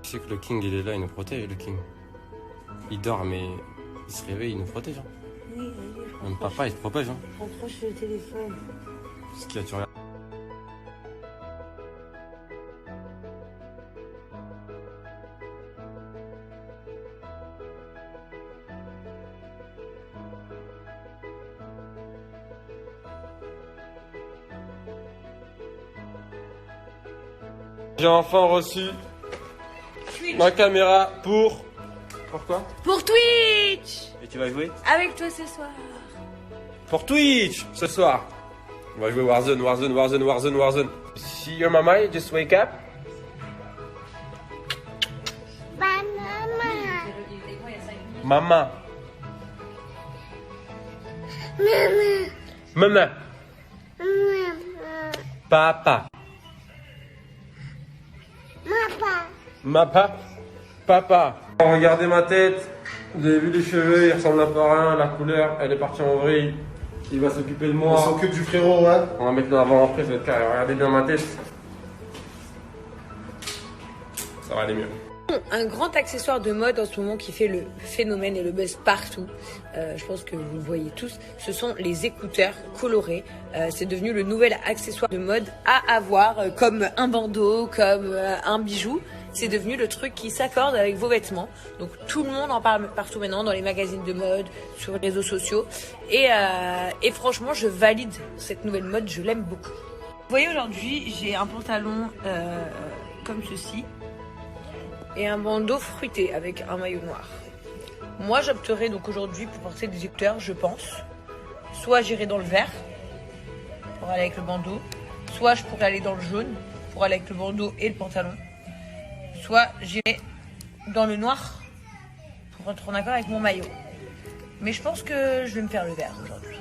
Tu sais que le King, il est là, il nous protège, le King. Il dort, mais il se réveille, il nous protège. Hein. Oui, allez, Même papa, il te protège. Hein. Rapproche le téléphone. Ce qu'il a, tu regardes. J'ai enfin reçu ma caméra pour... Pourquoi? Pour Twitch. Et tu vas jouer? Avec toi ce soir. Pour Twitch, ce soir. On va jouer Warzone, Warzone, Warzone, Warzone, Warzone. See your mama, just wake up. Maman. Maman. Papa. Papa. Papa. Regardez ma tête. Vous avez vu les cheveux, ils ressemblent à pas rien. La couleur, elle est partie en vrille. Il va s'occuper de moi. On s'occupe du frérot, ouais. On va mettre l'avant après, ça va être carré. Regardez bien ma tête. Ça va aller mieux. Un grand accessoire de mode en ce moment qui fait le phénomène et le buzz partout, je pense que vous le voyez tous, ce sont les écouteurs colorés. C'est devenu le nouvel accessoire de mode à avoir, comme un bandeau, comme un bijou. C'est devenu le truc qui s'accorde avec vos vêtements. Donc tout le monde en parle partout maintenant, dans les magazines de mode, sur les réseaux sociaux. Et franchement, je valide cette nouvelle mode, je l'aime beaucoup. Vous voyez, aujourd'hui, j'ai un pantalon comme ceci. Et un bandeau fruité avec un maillot noir. Moi, j'opterai donc aujourd'hui pour porter des écouteurs, je pense. Soit j'irai dans le vert pour aller avec le bandeau, soit je pourrais aller dans le jaune pour aller avec le bandeau et le pantalon, soit j'irai dans le noir pour être en accord avec mon maillot. Mais je pense que je vais me faire le vert aujourd'hui.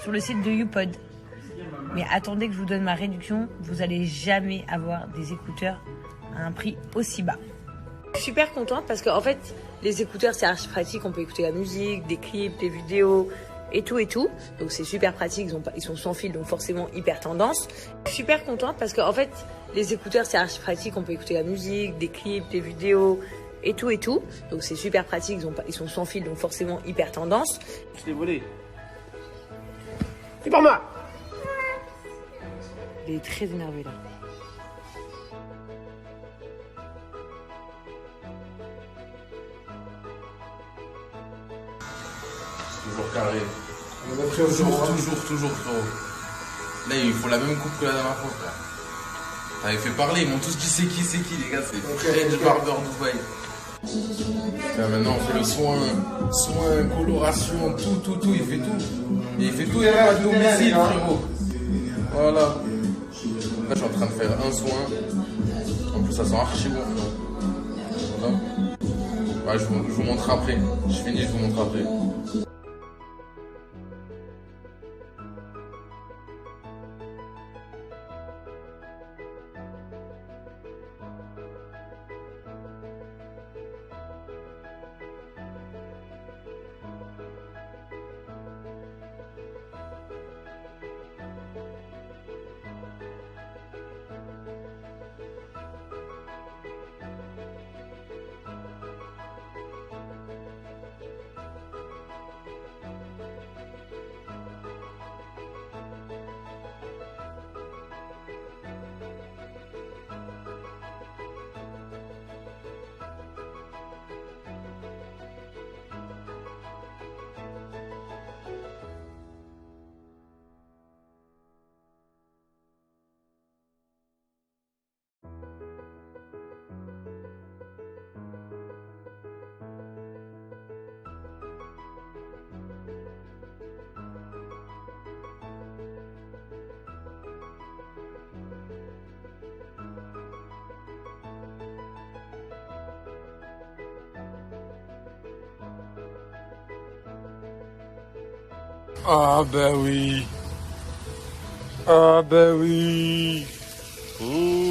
Sur le site de YouPod. Mais attendez que je vous donne ma réduction, vous allez jamais avoir des écouteurs à un prix aussi bas. Je suis super contente parce qu'en fait, les écouteurs, c'est archi pratique. On peut écouter la musique, des clips, des vidéos et tout et tout. Donc, c'est super pratique. Ils sont sans fil, donc forcément hyper tendance. Je suis super contente parce qu'en fait, les écouteurs, c'est archi pratique. On peut écouter la musique, des clips, des vidéos et tout et tout. Donc, c'est super pratique. Ils sont sans fil, donc forcément hyper tendance. Je t'ai volé. C'est pour moi. Il est très énervé là. Toujours carré. On a pris au jour. Toujours, frérot. Là, il faut la même coupe que la dernière fois, frère. T'avais fait parler, ils m'ont tous dit c'est qui, les gars, c'est Fred Barber Dubaï. Maintenant, on fait le soin, coloration, tout, il fait tout. Et il fait tout et même à domicile, frérot. Voilà. Là, je suis en train de faire un soin. En plus, ça sent archi bon, frérot. Voilà. Ouais, je vous montre après. Je finis, je vous montre après. Ah bah oui. Ah bah oui. Ouh.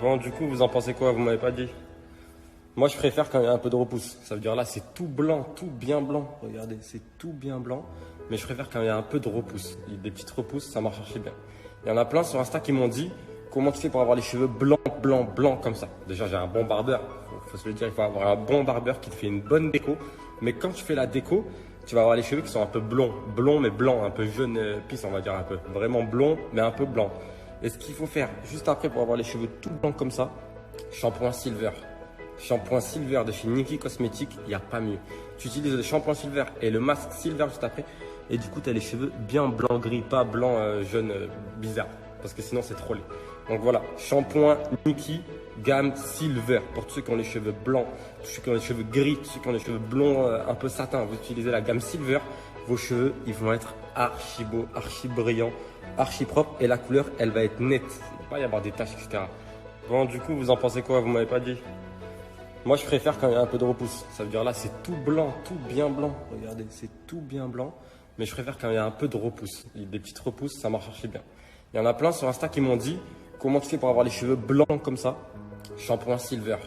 Bon, du coup, vous en pensez quoi? Vous m'avez pas dit. Moi, je préfère quand il y a un peu de repousse. Ça veut dire là, c'est tout blanc, tout bien blanc. Regardez, c'est tout bien blanc. Mais je préfère quand il y a un peu de repousse. Des petites repousses, ça marche archi bien. Il y en a plein sur Insta qui m'ont dit comment tu fais pour avoir les cheveux blancs, blancs, blancs comme ça. Déjà, j'ai un bon barbeur. Faut se le dire, il faut avoir un bon barbeur qui te fait une bonne déco. Mais quand tu fais la déco, tu vas avoir les cheveux qui sont un peu blonds. Blonds, mais blancs, un peu jaune pisse, on va dire un peu. Vraiment blond, mais un peu blanc. Et ce qu'il faut faire juste après pour avoir les cheveux tout blancs comme ça, shampoing Silver. Shampoing Silver de chez Nikki Cosmetics, il n'y a pas mieux. Tu utilises le shampoing Silver et le masque Silver juste après. Et du coup, tu as les cheveux bien blanc gris, pas blanc jaune bizarre. Parce que sinon, c'est trop laid. Donc voilà, shampoing Nikki gamme Silver. Pour tous ceux qui ont les cheveux blancs, tous ceux qui ont les cheveux gris, tous ceux qui ont les cheveux blonds un peu satin, vous utilisez la gamme Silver. Vos cheveux, ils vont être archi beaux, archi brillants, archi propres. Et la couleur, elle va être nette. Il ne va pas y avoir des taches, etc. Bon, du coup, vous en pensez quoi? Vous m'avez pas dit. Moi, je préfère quand il y a un peu de repousse. Ça veut dire là, c'est tout blanc, tout bien blanc. Regardez, c'est tout bien blanc. Mais je préfère quand il y a un peu de repousse. Des petites repousses, ça marche archi bien. Il y en a plein sur Insta qui m'ont dit comment tu fais pour avoir les cheveux blancs comme ça. Shampoing Silver.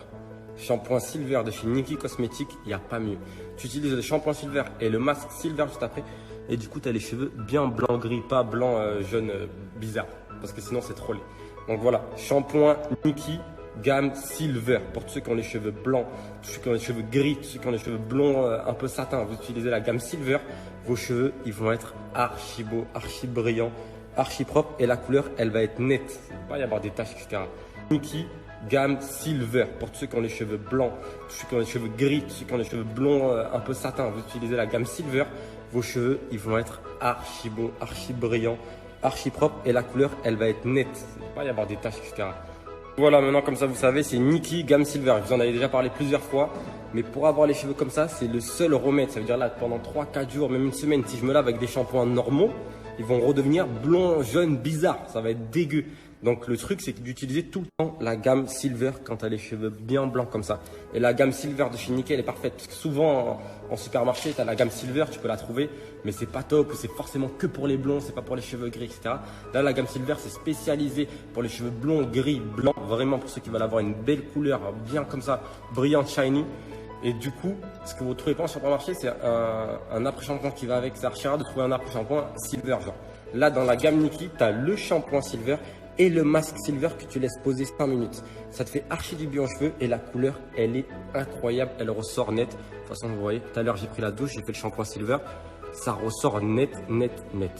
Shampoing Silver de chez Nikki Cosmetics, il n'y a pas mieux. Tu utilises le shampoing Silver et le masque Silver juste après. Et du coup, tu as les cheveux bien blanc gris, pas blanc jaune bizarre. Parce que sinon, c'est trop laid. Donc voilà, shampoing Nikki gamme Silver. Pour tous ceux qui ont les cheveux blancs, tous ceux qui ont les cheveux gris, tous ceux qui ont les cheveux blonds un peu satin, vous utilisez la gamme Silver. Vos cheveux, ils vont être archi beaux, archi brillants, archi propres. Et la couleur, elle va être nette. Il ne va pas y avoir des taches, etc. Nikki gamme Silver. Pour tous ceux qui ont les cheveux blancs, tous ceux qui ont les cheveux gris, tous ceux qui ont les cheveux blonds un peu satin, vous utilisez la gamme Silver. Vos cheveux, ils vont être archi beaux, archi brillants, archi propres. Et la couleur, elle va être nette. Il ne va pas y avoir des taches, etc. Voilà, maintenant comme ça vous savez, c'est Nikki gamme Silver. Je vous en avais déjà parlé plusieurs fois. Mais pour avoir les cheveux comme ça, c'est le seul remède. Ça veut dire là, pendant 3-4 jours, même une semaine, si je me lave avec des shampoings normaux, ils vont redevenir blonds, jaunes, bizarres. Ça va être dégueu. Donc le truc, c'est d'utiliser tout le temps la gamme Silver quand tu as les cheveux bien blancs comme ça. Et la gamme Silver de chez Nikki, elle est parfaite. Parce que souvent, en supermarché, tu as la gamme Silver, tu peux la trouver. Mais c'est pas top, c'est forcément que pour les blonds, c'est pas pour les cheveux gris, etc. Là, la gamme Silver, c'est spécialisé pour les cheveux blonds, gris, blancs. Vraiment pour ceux qui veulent avoir une belle couleur, bien comme ça, brillante, shiny. Et du coup, ce que vous ne trouvez pas en supermarché, c'est un après-shampoing qui va avec. C'est archi rare de trouver un après-shampoing Silver. Genre. Là, dans la gamme Nikki, tu as le shampoing Silver et le masque Silver que tu laisses poser 5 minutes. Ça te fait archi du bien aux cheveux et la couleur, elle est incroyable. Elle ressort net. De toute façon, vous voyez, tout à l'heure, j'ai pris la douche, j'ai fait le shampoing Silver. Ça ressort net, net, net.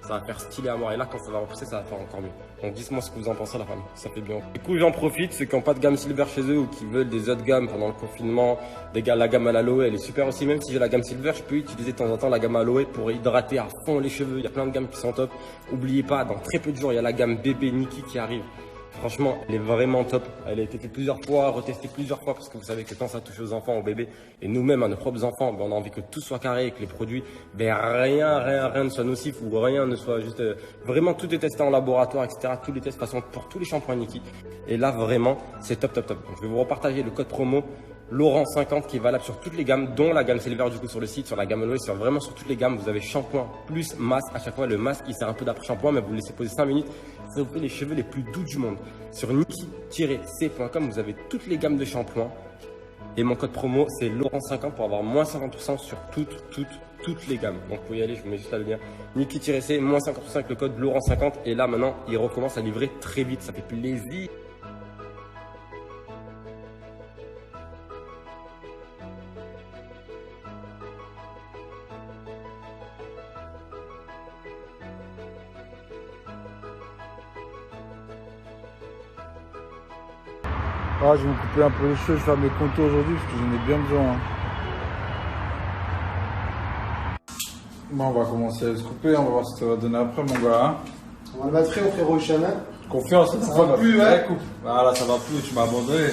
Ça va faire stylé à mort. Et là, quand ça va repousser, ça va faire encore mieux. Donc, dites-moi ce que vous en pensez, la famille. Ça fait bien. Du coup, j'en profite. Ceux qui n'ont pas de gamme Silver chez eux ou qui veulent des autres gammes pendant le confinement, la gamme à l'aloe, elle est super aussi. Même si j'ai la gamme Silver, je peux utiliser de temps en temps la gamme à aloe pour hydrater à fond les cheveux. Il y a plein de gammes qui sont top. N'oubliez pas, dans très peu de jours, il y a la gamme bébé Nikki qui arrive. Franchement, elle est vraiment top. Elle a été faite plusieurs fois, retestée plusieurs fois parce que vous savez que quand ça touche aux enfants, aux bébés et nous-mêmes à nos propres enfants, on a envie que tout soit carré et que les produits, rien ne soit nocif ou rien ne soit juste. Vraiment, tout est testé en laboratoire, etc. Tous les tests passent pour tous les shampoings Nikki. Et là, vraiment, c'est top, top, top. Donc, je vais vous repartager le code promo Laurent50 qui est valable sur toutes les gammes, dont la gamme Silver du coup sur le site, sur la gamme Aloe, sur vraiment sur toutes les gammes. Vous avez shampoing plus masque. À chaque fois, le masque, il sert un peu d'après-shampoing, mais vous le laissez poser 5 minutes. Ça vous fait les cheveux les plus doux du monde. Sur nikki-c.com, vous avez toutes les gammes de shampoing. Et mon code promo, c'est Laurent50 pour avoir moins 50% sur toutes les gammes. Donc, vous pouvez y aller, je vous mets juste là le lien. Nikki-c, moins 50% avec le code Laurent50. Et là, maintenant, il recommence à livrer très vite. Ça fait plaisir. Ah, je vais me couper un peu les cheveux, je vais faire mes contours aujourd'hui parce que j'en ai bien besoin. Hein. Bon, on va commencer à se couper, on va voir ce que ça va donner après, mon gars. Hein. On va le battre au frérot Chaman. Confiance, ça va plus, ouais. Voilà, ça va plus, tu m'as abandonné.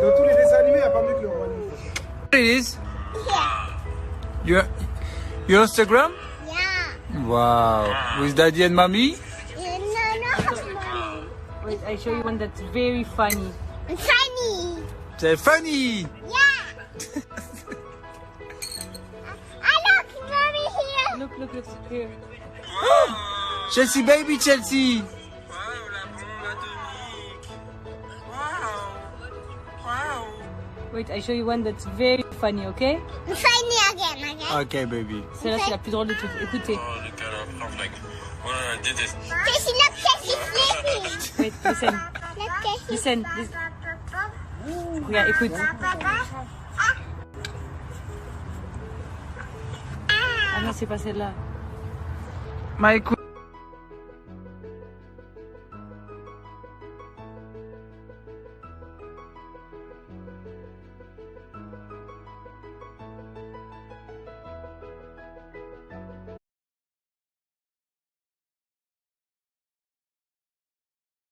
Dans tous les dessins animés, il n'y a pas mieux que le roi Lion. It is? Yeah. Your Instagram? Yeah. Wow. With daddy and mommy? Yeah, no, mommy. Wait, I show you one that's very funny. Funny. C'est funny. Look here. Chelsea baby, Chelsea. Wait, I show you one that's very funny, okay? Funny again, okay? Okay, baby. Celle-là, c'est la plus drôle de toutes. Écoutez. Casey, look, Casey sleeping. Wait, listen. Look, Casey. Listen. Regarde, écoute. Ah non, c'est pas celle-là. My queen.